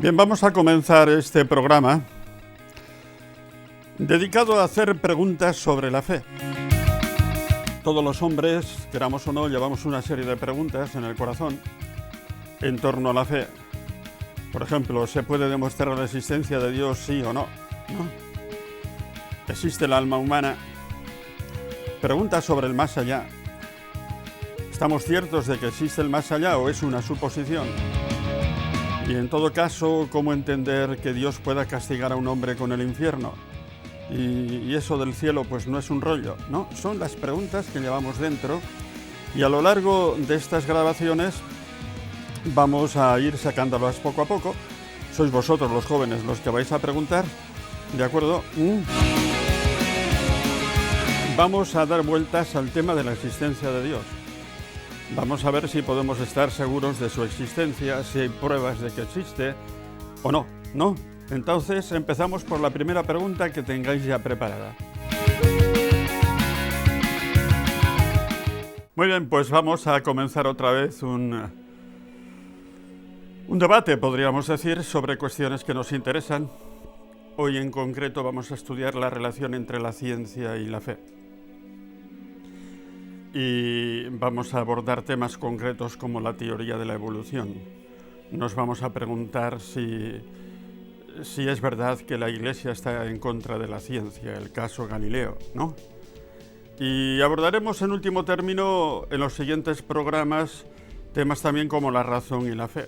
Bien, vamos a comenzar este programa dedicado a hacer preguntas sobre la fe. Todos los hombres, queramos o no, llevamos una serie de preguntas en el corazón en torno a la fe. Por ejemplo, ¿se puede demostrar la existencia de Dios, sí o no? ¿No? ¿Existe el alma humana? Preguntas sobre el más allá. ¿Estamos ciertos de que existe el más allá o es una suposición? Y en todo caso, ¿cómo entender que Dios pueda castigar a un hombre con el infierno? Y eso del cielo pues no es un rollo, ¿no? Son las preguntas que llevamos dentro y a lo largo de estas grabaciones vamos a ir sacándolas poco a poco. Sois vosotros los jóvenes los que vais a preguntar, ¿de acuerdo? Vamos a dar vueltas al tema de la existencia de Dios. Vamos a ver si podemos estar seguros de su existencia, si hay pruebas de que existe o no, ¿no? Entonces empezamos por la primera pregunta que tengáis ya preparada. Muy bien, pues vamos a comenzar otra vez un debate, podríamos decir, sobre cuestiones que nos interesan. Hoy en concreto vamos a estudiar la relación entre la ciencia y la fe. Y vamos a abordar temas concretos como la teoría de la evolución. Nos vamos a preguntar si es verdad que la Iglesia está en contra de la ciencia, el caso Galileo, ¿no? Y abordaremos en último término en los siguientes programas temas también como la razón y la fe.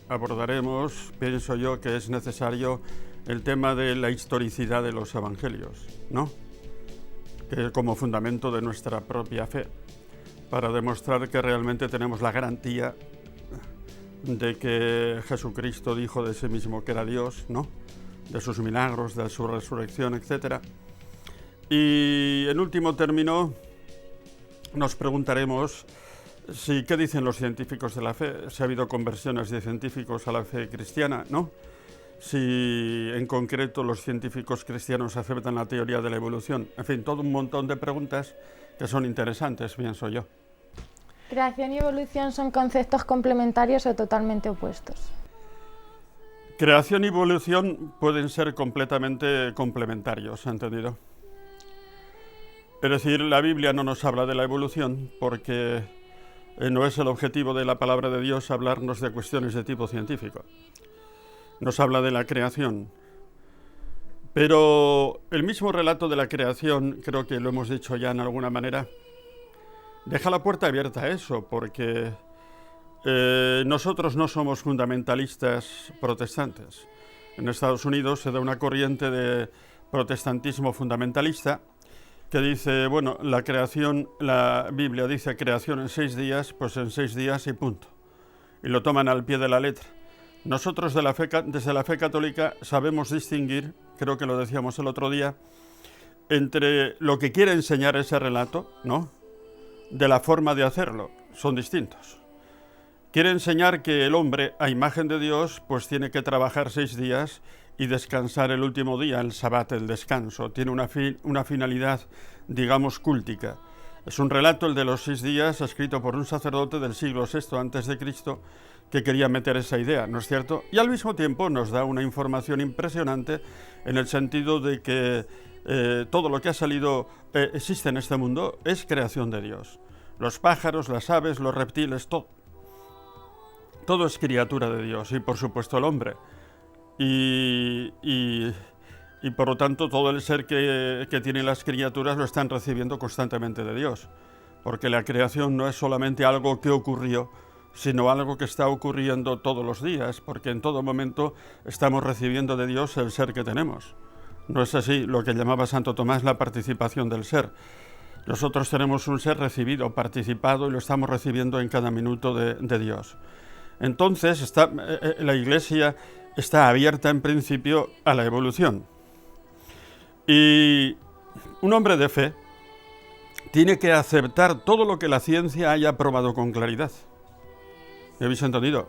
Abordaremos, pienso yo, que es necesario el tema de la historicidad de los evangelios, ¿no? Que como fundamento de nuestra propia fe, para demostrar que realmente tenemos la garantía de que Jesucristo dijo de sí mismo que era Dios, ¿no? De sus milagros, de su resurrección, etc. Y en último término nos preguntaremos qué dicen los científicos de la fe, si ha habido conversiones de científicos a la fe cristiana, ¿no? Si en concreto los científicos cristianos aceptan la teoría de la evolución. En fin, todo un montón de preguntas que son interesantes, pienso yo. ¿Creación y evolución son conceptos complementarios o totalmente opuestos? Creación y evolución pueden ser completamente complementarios, ¿entendido? Es decir, la Biblia no nos habla de la evolución porque no es el objetivo de la palabra de Dios hablarnos de cuestiones de tipo científico. Nos habla de la creación, pero el mismo relato de la creación, creo que lo hemos dicho ya en alguna manera, deja la puerta abierta a eso, porque nosotros no somos fundamentalistas protestantes. En Estados Unidos se da una corriente de protestantismo fundamentalista que dice, bueno, la creación, la Biblia dice creación en 6 días, pues en 6 días y punto. Y lo toman al pie de la letra. Nosotros desde la fe católica sabemos distinguir, creo que lo decíamos el otro día, entre lo que quiere enseñar ese relato, ¿no?, de la forma de hacerlo. Son distintos. Quiere enseñar que el hombre, a imagen de Dios, pues tiene que trabajar 6 días y descansar el último día, el sabbat, el descanso. Tiene una finalidad, digamos, cúltica. Es un relato, el de los 6 días, escrito por un sacerdote del siglo VI a.C., que quería meter esa idea, ¿no es cierto? Y al mismo tiempo nos da una información impresionante en el sentido de que todo lo que ha salido, existe en este mundo, es creación de Dios. Los pájaros, las aves, los reptiles, todo es criatura de Dios, y por supuesto el hombre. Y por lo tanto todo el ser que tienen las criaturas lo están recibiendo constantemente de Dios, porque la creación no es solamente algo que ocurrió, sino algo que está ocurriendo todos los días, porque en todo momento estamos recibiendo de Dios el ser que tenemos. No es así lo que llamaba Santo Tomás la participación del ser. Nosotros tenemos un ser recibido, participado, y lo estamos recibiendo en cada minuto de Dios. Entonces, la Iglesia está abierta en principio a la evolución. Y un hombre de fe tiene que aceptar todo lo que la ciencia haya probado con claridad. ¿Me habéis entendido?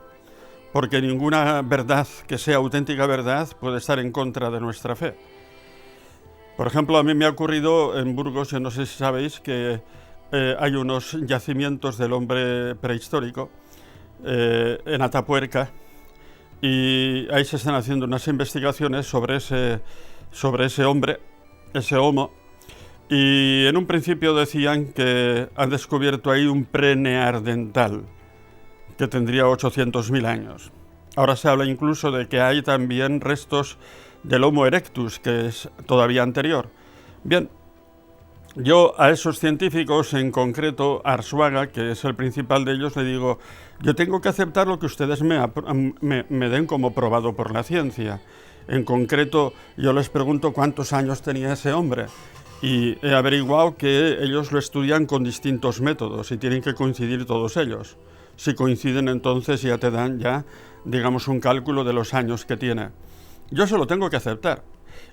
Porque ninguna verdad que sea auténtica verdad puede estar en contra de nuestra fe. Por ejemplo, a mí me ha ocurrido en Burgos, yo no sé si sabéis, que hay unos yacimientos del hombre prehistórico en Atapuerca, y ahí se están haciendo unas investigaciones sobre ese hombre, ese homo, y en un principio decían que han descubierto ahí un preneandertal que tendría 800.000 años. Ahora se habla incluso de que hay también restos del Homo erectus, que es todavía anterior. Bien, yo a esos científicos, en concreto a Arzuaga, que es el principal de ellos, le digo, yo tengo que aceptar lo que ustedes me den como probado por la ciencia. En concreto, yo les pregunto cuántos años tenía ese hombre y he averiguado que ellos lo estudian con distintos métodos y tienen que coincidir todos ellos. Si coinciden, entonces ya te dan digamos, un cálculo de los años que tiene. Yo se lo tengo que aceptar.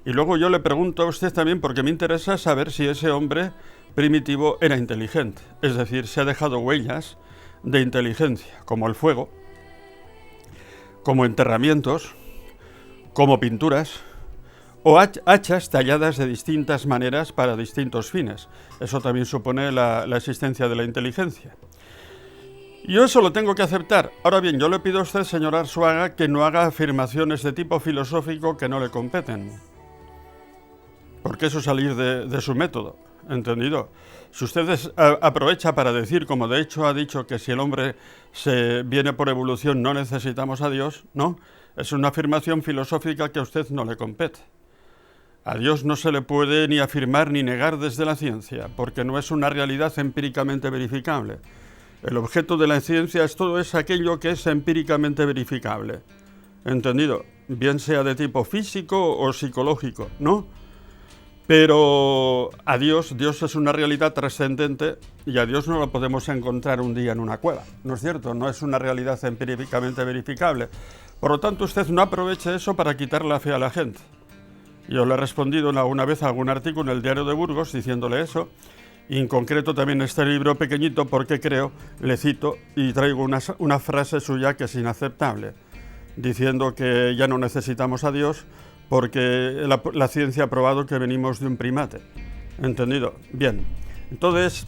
Y luego yo le pregunto a usted también, porque me interesa saber si ese hombre primitivo era inteligente. Es decir, si ha dejado huellas de inteligencia, como el fuego, como enterramientos, como pinturas, o hachas talladas de distintas maneras para distintos fines. Eso también supone la existencia de la inteligencia. Yo eso lo tengo que aceptar. Ahora bien, yo le pido a usted, señor Arzuaga, que no haga afirmaciones de tipo filosófico que no le competen. Porque eso es salir de su método, ¿entendido? Si usted aprovecha para decir, como de hecho ha dicho, que si el hombre se viene por evolución no necesitamos a Dios, no, es una afirmación filosófica que a usted no le compete. A Dios no se le puede ni afirmar ni negar desde la ciencia, porque no es una realidad empíricamente verificable. El objeto de la ciencia es todo aquello que es empíricamente verificable, ¿entendido? Bien sea de tipo físico o psicológico, ¿no? Pero a Dios es una realidad trascendente y a Dios no lo podemos encontrar un día en una cueva, ¿no es cierto? No es una realidad empíricamente verificable. Por lo tanto, usted no aproveche eso para quitar la fe a la gente. Yo le he respondido una vez a algún artículo en el Diario de Burgos diciéndole eso, y en concreto también este libro pequeñito, porque creo, le cito y traigo una frase suya que es inaceptable, diciendo que ya no necesitamos a Dios porque la ciencia ha probado que venimos de un primate. ¿Entendido? Bien. Entonces,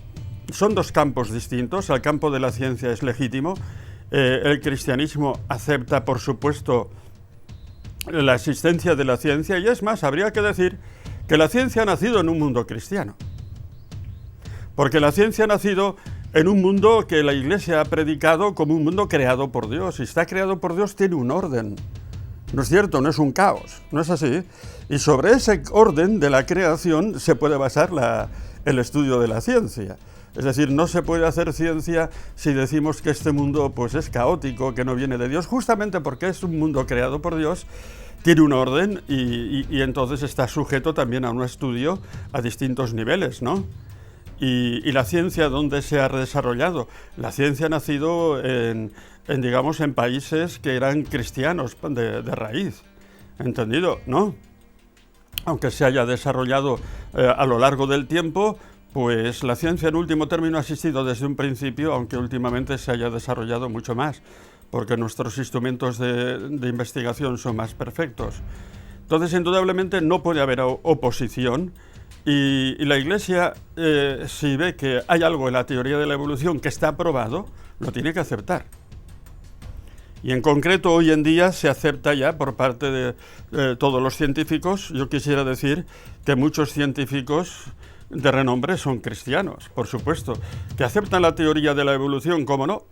son dos campos distintos. El campo de la ciencia es legítimo. El cristianismo acepta, por supuesto, la existencia de la ciencia, y es más, habría que decir que la ciencia ha nacido en un mundo cristiano. Porque la ciencia ha nacido en un mundo que la Iglesia ha predicado como un mundo creado por Dios. Si está creado por Dios, tiene un orden. ¿No es cierto? No es un caos, ¿no es así? Y sobre ese orden de la creación se puede basar el estudio de la ciencia. Es decir, no se puede hacer ciencia si decimos que este mundo pues, es caótico, que no viene de Dios, justamente porque es un mundo creado por Dios, tiene un orden y entonces está sujeto también a un estudio a distintos niveles, ¿no? Y la ciencia, ¿dónde se ha desarrollado? La ciencia ha nacido digamos, en países que eran cristianos de raíz, ¿entendido? ¿No? Aunque se haya desarrollado a lo largo del tiempo, pues la ciencia en último término ha existido desde un principio, aunque últimamente se haya desarrollado mucho más, porque nuestros instrumentos de investigación son más perfectos. Entonces, indudablemente no puede haber oposición. Y la Iglesia, si ve que hay algo en la teoría de la evolución que está probado, lo tiene que aceptar. Y en concreto, hoy en día se acepta ya por parte de todos los científicos. Yo quisiera decir que muchos científicos de renombre son cristianos, por supuesto, que aceptan la teoría de la evolución, ¿cómo no?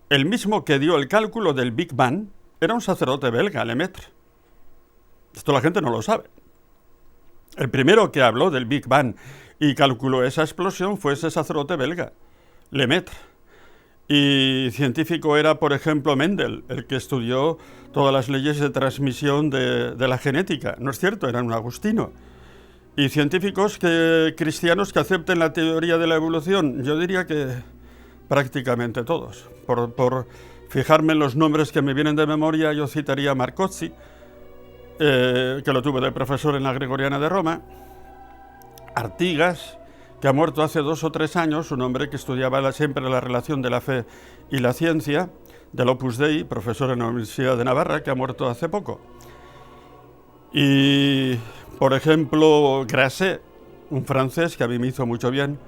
El mismo que dio el cálculo del Big Bang era un sacerdote belga, Lemaitre. Esto la gente no lo sabe. El primero que habló del Big Bang y calculó esa explosión fue ese sacerdote belga, Lemaitre. Y científico era, por ejemplo, Mendel, el que estudió todas las leyes de transmisión de la genética. ¿No es cierto? Era un agustino. Y científicos cristianos que acepten la teoría de la evolución, yo diría que prácticamente todos. Por fijarme en los nombres que me vienen de memoria, yo citaría a Marcozzi, que lo tuve de profesor en la Gregoriana de Roma, Artigas, que ha muerto hace 2 o 3 años, un hombre que estudiaba siempre la relación de la fe y la ciencia, del Opus Dei, profesor en la Universidad de Navarra, que ha muerto hace poco. Y, por ejemplo, Grasset, un francés que a mí me hizo mucho bien,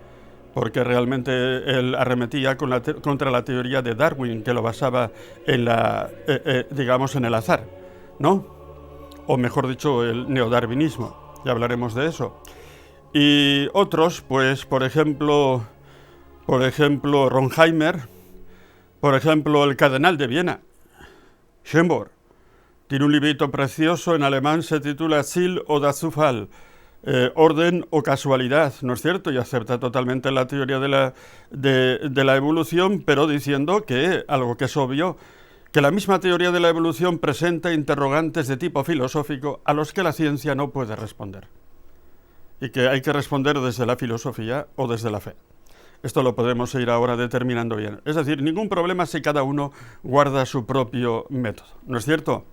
porque realmente él arremetía contra la teoría de Darwin, que lo basaba en digamos, en el azar, ¿no? O mejor dicho, el neodarwinismo. Ya hablaremos de eso. Y otros, pues, por ejemplo, Ronheimer, por ejemplo, el cardenal de Viena, Schönborn, tiene un librito precioso, en alemán se titula Ziel oder Zufall, orden o casualidad, ¿no es cierto? Y acepta totalmente la teoría de la evolución, pero diciendo que, algo que es obvio, que la misma teoría de la evolución presenta interrogantes de tipo filosófico a los que la ciencia no puede responder. Y que hay que responder desde la filosofía o desde la fe. Esto lo podemos ir ahora determinando bien. Es decir, ningún problema si cada uno guarda su propio método, ¿no es cierto?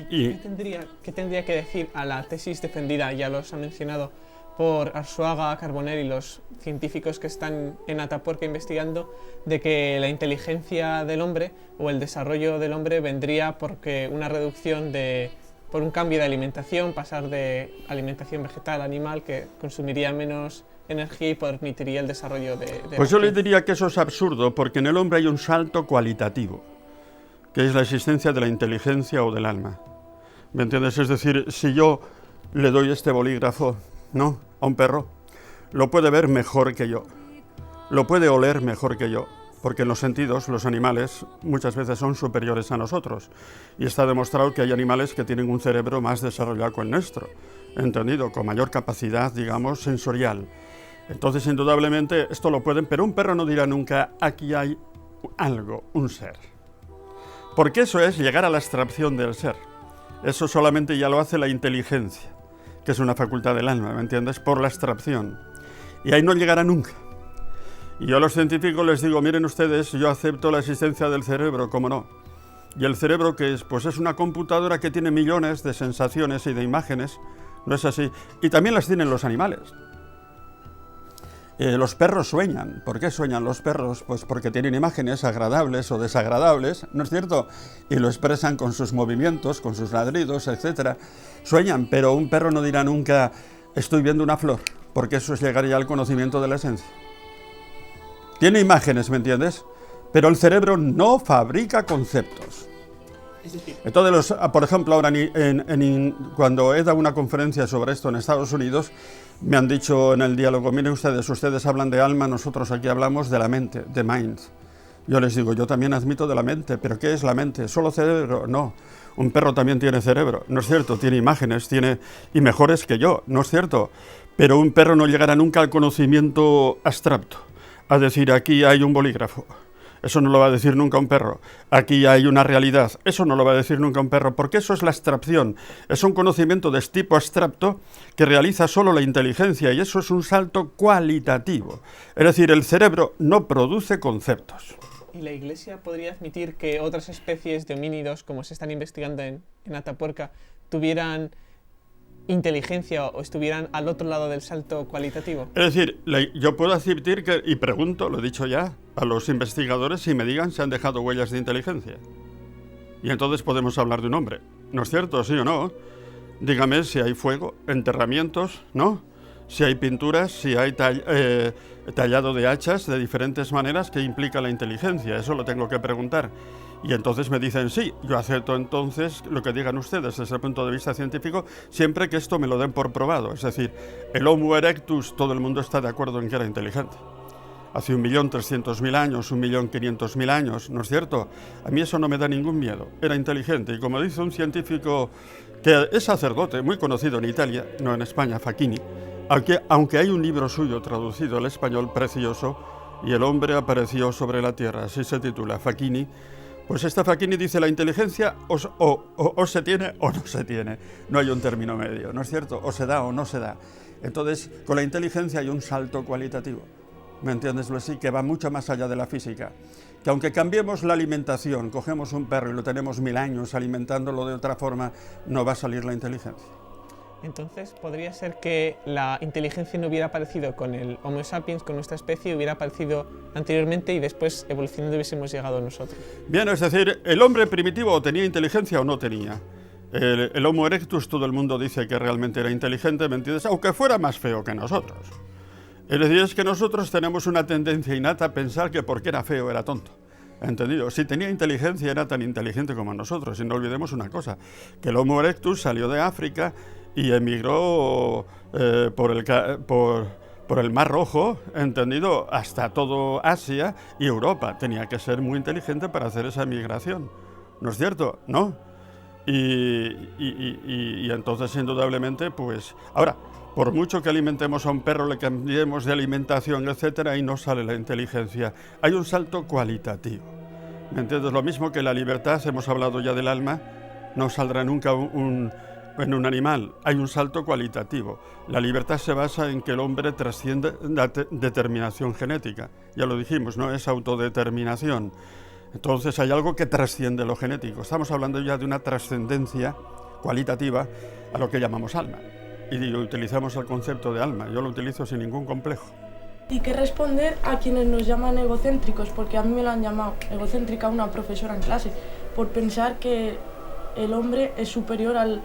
¿Qué tendría que decir a la tesis defendida, ya los ha mencionado, por Arzuaga, Carbonell y los científicos que están en Atapuerca investigando, de que la inteligencia del hombre o el desarrollo del hombre vendría porque una reducción por un cambio de alimentación, pasar de alimentación vegetal a animal, que consumiría menos energía y permitiría el desarrollo de Pues yo le diría que eso es absurdo, porque en el hombre hay un salto cualitativo, que es la existencia de la inteligencia o del alma. ¿Me entiendes? Es decir, si yo le doy este bolígrafo, ¿no?, a un perro, lo puede ver mejor que yo, lo puede oler mejor que yo, porque en los sentidos los animales muchas veces son superiores a nosotros. Y está demostrado que hay animales que tienen un cerebro más desarrollado que el nuestro, entendido, con mayor capacidad, digamos, sensorial. Entonces, indudablemente, esto lo pueden, pero un perro no dirá nunca, aquí hay algo, un ser. Porque eso es llegar a la abstracción del ser. Eso solamente ya lo hace la inteligencia, que es una facultad del alma, ¿me entiendes? Por la abstracción. Y ahí no llegará nunca. Y yo a los científicos les digo, miren ustedes, yo acepto la existencia del cerebro, ¿cómo no? ¿Y el cerebro qué es? Pues es una computadora que tiene millones de sensaciones y de imágenes, ¿no es así? Y también las tienen los animales. Los perros sueñan. ¿Por qué sueñan los perros? Pues porque tienen imágenes agradables o desagradables, ¿no es cierto? Y lo expresan con sus movimientos, con sus ladridos, etc. Sueñan, pero un perro no dirá nunca, estoy viendo una flor, porque eso es llegar ya al conocimiento de la esencia. Tiene imágenes, ¿me entiendes? Pero el cerebro no fabrica conceptos. Entonces, por ejemplo, ahora cuando he dado una conferencia sobre esto en Estados Unidos, me han dicho en el diálogo, miren ustedes hablan de alma, nosotros aquí hablamos de la mente, de mind. Yo les digo, yo también admito de la mente, pero ¿qué es la mente? ¿Solo cerebro? No. Un perro también tiene cerebro, ¿no es cierto? Tiene imágenes, y mejores que yo, ¿no es cierto? Pero un perro no llegará nunca al conocimiento abstracto, a decir, aquí hay un bolígrafo. Eso no lo va a decir nunca un perro. Aquí hay una realidad. Eso no lo va a decir nunca un perro, porque eso es la abstracción. Es un conocimiento de tipo abstracto que realiza solo la inteligencia, y eso es un salto cualitativo. Es decir, el cerebro no produce conceptos. ¿Y la Iglesia podría admitir que otras especies de homínidos, como se están investigando en Atapuerca, tuvieran inteligencia o estuvieran al otro lado del salto cualitativo? Es decir, yo puedo admitir que, y pregunto, lo he dicho ya, a los investigadores si me digan si han dejado huellas de inteligencia. Y entonces podemos hablar de un hombre. ¿No es cierto? ¿Sí o no? Dígame si hay fuego, enterramientos, ¿no? Si hay pinturas, si hay tallado de hachas de diferentes maneras que implica la inteligencia. Eso lo tengo que preguntar. Y entonces me dicen, sí, yo acepto entonces lo que digan ustedes desde el punto de vista científico, siempre que esto me lo den por probado. Es decir, el Homo erectus, todo el mundo está de acuerdo en que era inteligente. Hace 1.300.000 años, 1.500.000 años, ¿no es cierto? A mí eso no me da ningún miedo. Era inteligente. Y como dice un científico que es sacerdote, muy conocido en Italia, no en España, Facchini, aunque hay un libro suyo traducido al español precioso, y el hombre apareció sobre la tierra, así se titula, Facchini. Pues esta Facchini dice, la inteligencia o se tiene o no se tiene. No hay un término medio, ¿no es cierto? O se da o no se da. Entonces, con la inteligencia hay un salto cualitativo. ¿Me entiendes, Lucy? Que va mucho más allá de la física. Que aunque cambiemos la alimentación, cogemos un perro y lo tenemos 1000 años alimentándolo de otra forma, no va a salir la inteligencia. Entonces, ¿podría ser que la inteligencia no hubiera aparecido con el Homo sapiens, con nuestra especie, hubiera aparecido anteriormente y después, evolucionando, hubiésemos llegado nosotros? Bien, es decir, el hombre primitivo o tenía inteligencia o no tenía. El Homo erectus, todo el mundo dice que realmente era inteligente, ¿me entiendes? Aunque fuera más feo que nosotros. Es decir, es que nosotros tenemos una tendencia innata a pensar que porque era feo era tonto. ¿Entendido? Si tenía inteligencia era tan inteligente como nosotros. Y no olvidemos una cosa, que el Homo erectus salió de África y emigró por el Mar Rojo, ¿entendido? Hasta todo Asia y Europa. Tenía que ser muy inteligente para hacer esa migración. ¿No es cierto? ¿No? Y entonces, indudablemente, pues... Ahora, por mucho que alimentemos a un perro, le cambiemos de alimentación, etcétera, y no sale la inteligencia. Hay un salto cualitativo. ¿Me entiendes? Lo mismo que la libertad, hemos hablado ya del alma, no saldrá nunca en un animal. Hay un salto cualitativo. La libertad se basa en que el hombre trasciende la determinación genética. Ya lo dijimos, ¿no? Es autodeterminación. Entonces hay algo que trasciende lo genético. Estamos hablando ya de una trascendencia cualitativa a lo que llamamos alma. Y utilizamos el concepto de alma. Yo lo utilizo sin ningún complejo. ¿Y qué responder a quienes nos llaman egocéntricos? Porque a mí me lo han llamado egocéntrica una profesora en clase, por pensar que el hombre es superior al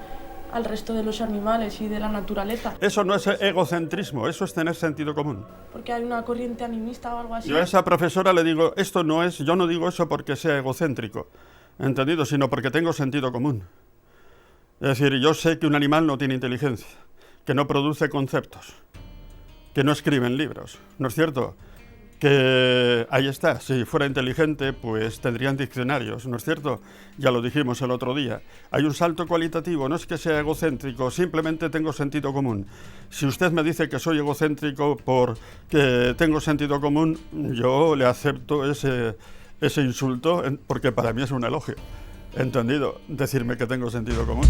resto de los animales y de la naturaleza. Eso no es egocentrismo, eso es tener sentido común. Porque hay una corriente animista o algo así. Yo a esa profesora le digo, yo no digo eso porque sea egocéntrico, ¿entendido? Sino porque tengo sentido común. Es decir, yo sé que un animal no tiene inteligencia, que no produce conceptos, que no escribe en libros, ¿no es cierto? Que ahí está, si fuera inteligente, pues tendrían diccionarios, ¿no es cierto? Ya lo dijimos el otro día. Hay un salto cualitativo, no es que sea egocéntrico, simplemente tengo sentido común. Si usted me dice que soy egocéntrico porque tengo sentido común, yo le acepto ese insulto porque para mí es un elogio. ¿Entendido? Decirme que tengo sentido común.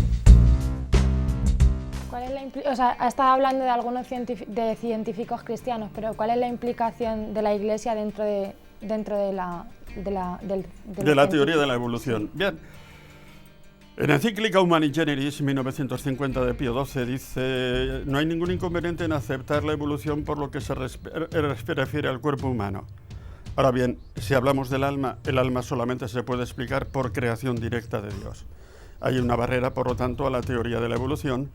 O sea, ha estado hablando de algunos científicos cristianos, pero ¿cuál es la implicación de la Iglesia dentro de la teoría de la evolución? Bien, en encíclica Humani Generis 1950 de Pío XII dice: no hay ningún inconveniente en aceptar la evolución por lo que se refiere al cuerpo humano. Ahora bien, si hablamos del alma, el alma solamente se puede explicar por creación directa de Dios. Hay una barrera, por lo tanto, a la teoría de la evolución.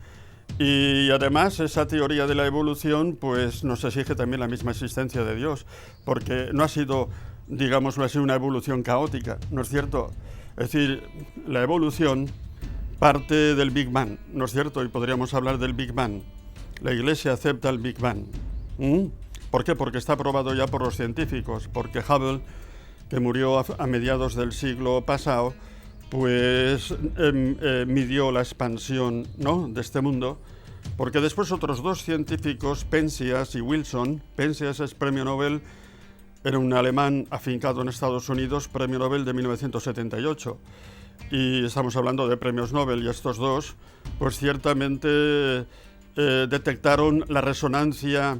Y además esa teoría de la evolución pues nos exige también la misma existencia de Dios, porque no ha sido, digámoslo así, una evolución caótica, ¿no es cierto? Es decir, la evolución parte del Big Bang, ¿no es cierto? Y podríamos hablar del Big Bang. La Iglesia acepta el Big Bang. ¿Por qué? Porque está probado ya por los científicos, porque Hubble, que murió a mediados del siglo pasado, pues midió la expansión, ¿no?, de este mundo, porque después otros dos científicos, Penzias y Wilson, Penzias es premio Nobel, era un alemán afincado en Estados Unidos, premio Nobel de 1978, y estamos hablando de premios Nobel, y estos dos, pues ciertamente detectaron la resonancia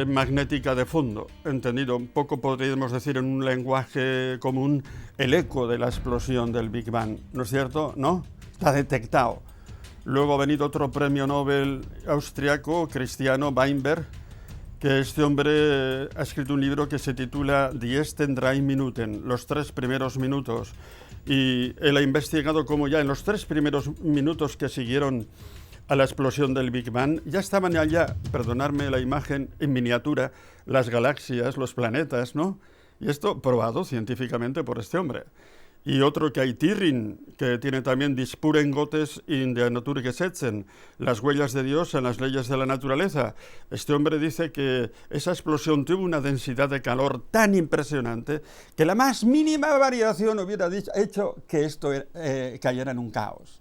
magnética de fondo, entendido un poco, podríamos decir en un lenguaje común, el eco de la explosión del Big Bang, ¿no es cierto? ¿No? Está detectado. Luego ha venido otro premio Nobel austriaco, cristiano, Weinberg, que este hombre ha escrito un libro que se titula Die ersten 3 Minuten, los 3 primeros minutos, y él ha investigado cómo ya en los 3 primeros minutos que siguieron a la explosión del Big Bang, ya estaban allá, perdonadme la imagen en miniatura, las galaxias, los planetas, ¿no? Y esto probado científicamente por este hombre. Y otro que hay Tirrin, que tiene también Die Spuren Gottes in der Naturgesetzen, las huellas de Dios en las leyes de la naturaleza. Este hombre dice que esa explosión tuvo una densidad de calor tan impresionante que la más mínima variación hubiera hecho que esto cayera en un caos.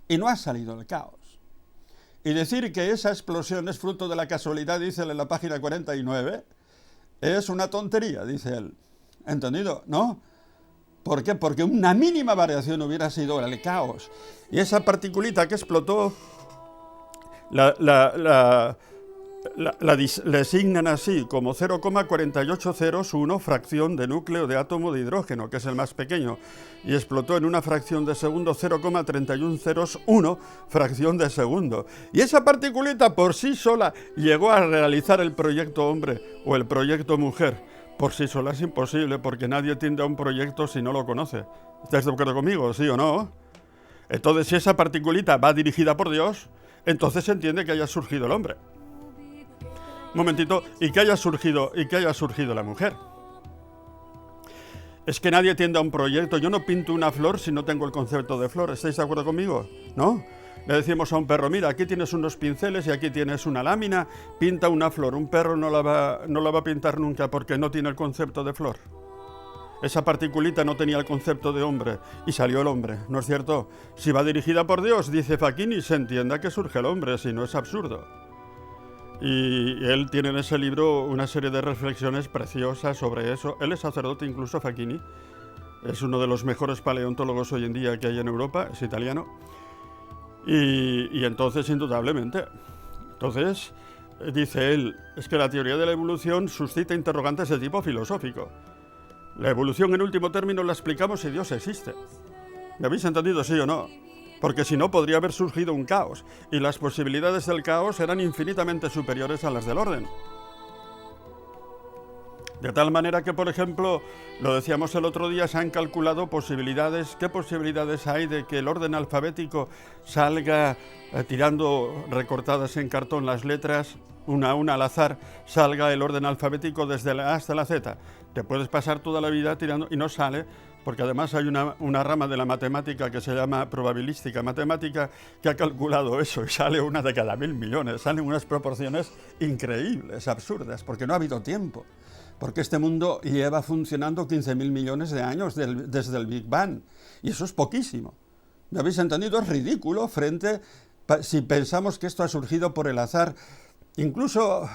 Y no ha salido el caos. Y decir que esa explosión es fruto de la casualidad, dice él en la página 49, es una tontería, dice él. ¿Entendido? ¿No? ¿Por qué? Porque una mínima variación hubiera sido el caos. Y esa particulita que explotó, la designan así como 0,4801 fracción de núcleo de átomo de hidrógeno, que es el más pequeño, y explotó en una fracción de segundo, 0,3101 fracción de segundo. Y esa particulita por sí sola llegó a realizar el proyecto hombre o el proyecto mujer. Por sí sola es imposible, porque nadie tiende a un proyecto si no lo conoce. ¿Estás de acuerdo conmigo, sí o no? Entonces, si esa particulita va dirigida por Dios, entonces se entiende que haya surgido el hombre. momentito, y que haya surgido la mujer. Es que nadie tiende a un proyecto. Yo no pinto una flor si no tengo el concepto de flor. ¿Estáis de acuerdo conmigo? ¿No? Le decimos a un perro, mira, aquí tienes unos pinceles y aquí tienes una lámina, pinta una flor. Un perro no la va a pintar nunca porque no tiene el concepto de flor. Esa particulita no tenía el concepto de hombre y salió el hombre, ¿no es cierto? Si va dirigida por Dios, dice Facchini, se entienda que surge el hombre, si no es absurdo. Y él tiene en ese libro una serie de reflexiones preciosas sobre eso. Él es sacerdote incluso, Facchini. Es uno de los mejores paleontólogos hoy en día que hay en Europa, es italiano. Y entonces, indudablemente, dice él, es que la teoría de la evolución suscita interrogantes de tipo filosófico. La evolución, en último término, la explicamos si Dios existe. ¿Me habéis entendido, sí o no? Porque si no, podría haber surgido un caos, y las posibilidades del caos eran infinitamente superiores a las del orden. De tal manera que, por ejemplo, lo decíamos el otro día, se han calculado posibilidades. ¿Qué posibilidades hay de que el orden alfabético salga tirando recortadas en cartón las letras, una a una al azar, salga el orden alfabético desde la A hasta la Z? Te puedes pasar toda la vida tirando y no sale, porque además hay una rama de la matemática que se llama probabilística matemática que ha calculado eso y sale una de cada 1.000 millones. Salen unas proporciones increíbles, absurdas, porque no ha habido tiempo. Porque este mundo lleva funcionando 15.000 millones de años desde el Big Bang. Y eso es poquísimo. ¿Me habéis entendido? Es ridículo si pensamos que esto ha surgido por el azar. Incluso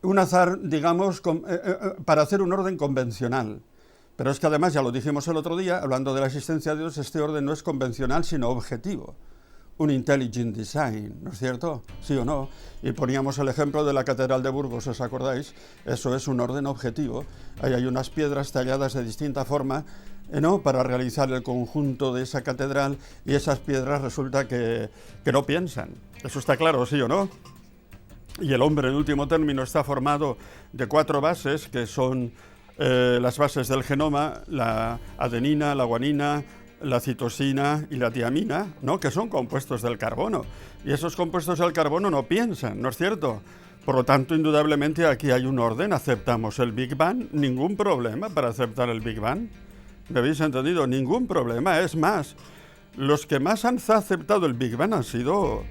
un azar, digamos, para hacer un orden convencional. Pero es que además, ya lo dijimos el otro día, hablando de la existencia de Dios, este orden no es convencional, sino objetivo. Un intelligent design, ¿no es cierto? ¿Sí o no? Y poníamos el ejemplo de la Catedral de Burgos, ¿os acordáis? Eso es un orden objetivo. Ahí hay unas piedras talladas de distinta forma, ¿no?, para realizar el conjunto de esa catedral, y esas piedras resulta que no piensan. Eso está claro, ¿sí o no? Y el hombre, en último término, está formado de 4 bases, que son las bases del genoma, la adenina, la guanina, la citosina y la tiamina, ¿no?, que son compuestos del carbono. Y esos compuestos del carbono no piensan, ¿no es cierto? Por lo tanto, indudablemente aquí hay un orden. Aceptamos el Big Bang, ningún problema para aceptar el Big Bang. ¿Me habéis entendido? Ningún problema. Es más, los que más han aceptado el Big Bang han sido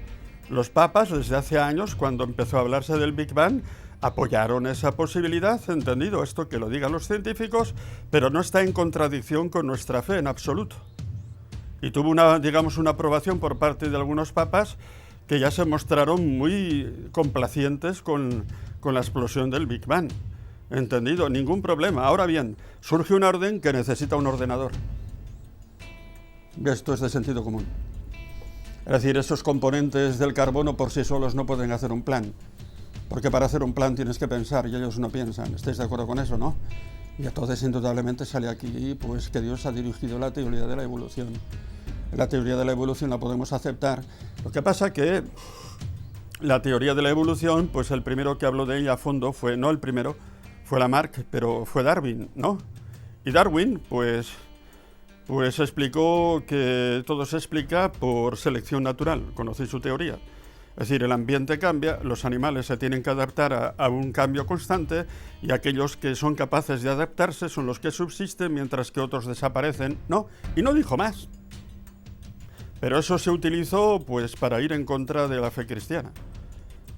los papas desde hace años. Cuando empezó a hablarse del Big Bang, apoyaron esa posibilidad, entendido esto que lo digan los científicos, pero no está en contradicción con nuestra fe en absoluto. Y tuvo una aprobación por parte de algunos papas que ya se mostraron muy complacientes con la explosión del Big Bang. ¿Entendido? Ningún problema. Ahora bien, surge un orden que necesita un ordenador. Esto es de sentido común. Es decir, esos componentes del carbono por sí solos no pueden hacer un plan. Porque para hacer un plan tienes que pensar y ellos no piensan. ¿Estáis de acuerdo con eso, no? Y entonces indudablemente sale aquí pues que Dios ha dirigido la teoría de la evolución. La teoría de la evolución la podemos aceptar. Lo que pasa que la teoría de la evolución, pues el primero que habló de ella a fondo fue, no el primero, fue Lamarck, pero fue Darwin, ¿no? Y Darwin, pues explicó que todo se explica por selección natural. ¿Conocéis su teoría? Es decir, el ambiente cambia, los animales se tienen que adaptar a un cambio constante, y aquellos que son capaces de adaptarse son los que subsisten, mientras que otros desaparecen, ¿no? Y no dijo más. Pero eso se utilizó pues para ir en contra de la fe cristiana.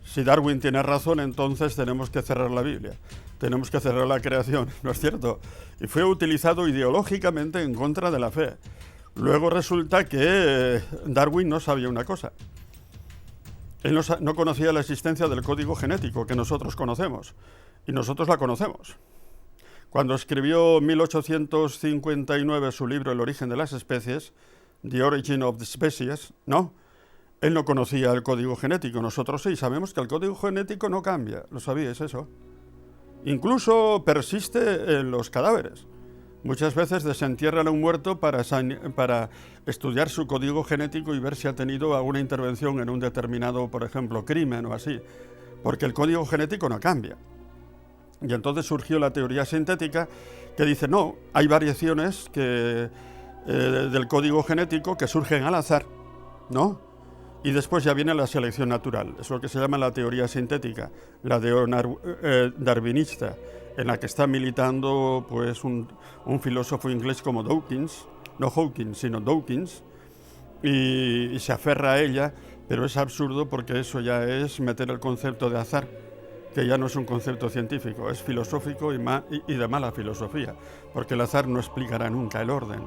Si Darwin tiene razón, entonces tenemos que cerrar la Biblia, tenemos que cerrar la creación, ¿no es cierto? Y fue utilizado ideológicamente en contra de la fe. Luego resulta que Darwin no sabía una cosa. Él no conocía la existencia del código genético que nosotros conocemos, y nosotros la conocemos. Cuando escribió en 1859 su libro El origen de las especies, The Origin of the Species, ¿no? Él no conocía el código genético, nosotros sí, sabemos que el código genético no cambia, ¿lo sabíais eso? Incluso persiste en los cadáveres. Muchas veces desentierran a un muerto para estudiar su código genético y ver si ha tenido alguna intervención en un determinado, por ejemplo, crimen o así, porque el código genético no cambia. Y entonces surgió la teoría sintética que dice, no, hay variaciones del código genético que surgen al azar, ¿no? y después ya viene la selección natural. Es lo que se llama la teoría sintética, la darwinista, en la que está militando pues un filósofo inglés como Dawkins, no Hawkins, sino Dawkins, y se aferra a ella, pero es absurdo porque eso ya es meter el concepto de azar, que ya no es un concepto científico, es filosófico y de mala filosofía, porque el azar no explicará nunca el orden,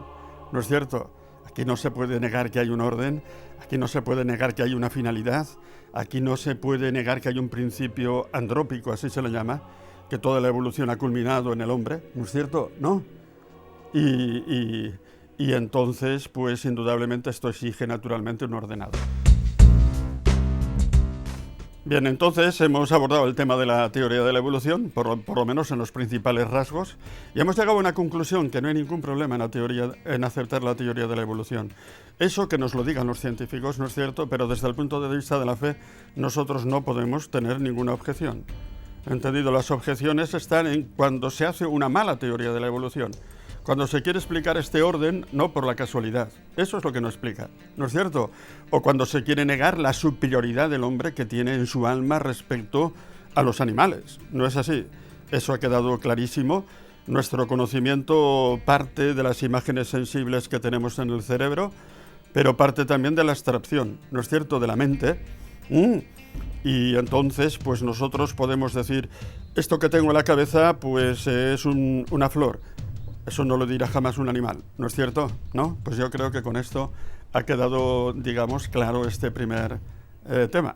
¿no es cierto? Aquí no se puede negar que hay un orden, aquí no se puede negar que hay una finalidad, aquí no se puede negar que hay un principio andrópico, así se le llama, que toda la evolución ha culminado en el hombre, ¿no es cierto? ¿No? Y entonces, pues indudablemente esto exige naturalmente un ordenado. Bien, entonces hemos abordado el tema de la teoría de la evolución, por lo menos en los principales rasgos, y hemos llegado a una conclusión que no hay ningún problema en aceptar la teoría de la evolución. Eso que nos lo digan los científicos, ¿no es cierto? Pero desde el punto de vista de la fe, nosotros no podemos tener ninguna objeción. ¿Entendido? Las objeciones están en cuando se hace una mala teoría de la evolución. Cuando se quiere explicar este orden, no por la casualidad. Eso es lo que no explica, ¿no es cierto? O cuando se quiere negar la superioridad del hombre que tiene en su alma respecto a los animales. No es así. Eso ha quedado clarísimo. Nuestro conocimiento parte de las imágenes sensibles que tenemos en el cerebro, pero parte también de la abstracción, ¿no es cierto?, de la mente. Y entonces, pues nosotros podemos decir, esto que tengo en la cabeza, pues es una flor. Eso no lo dirá jamás un animal, ¿no es cierto? ¿No? Pues yo creo que con esto ha quedado, digamos, claro este primer tema.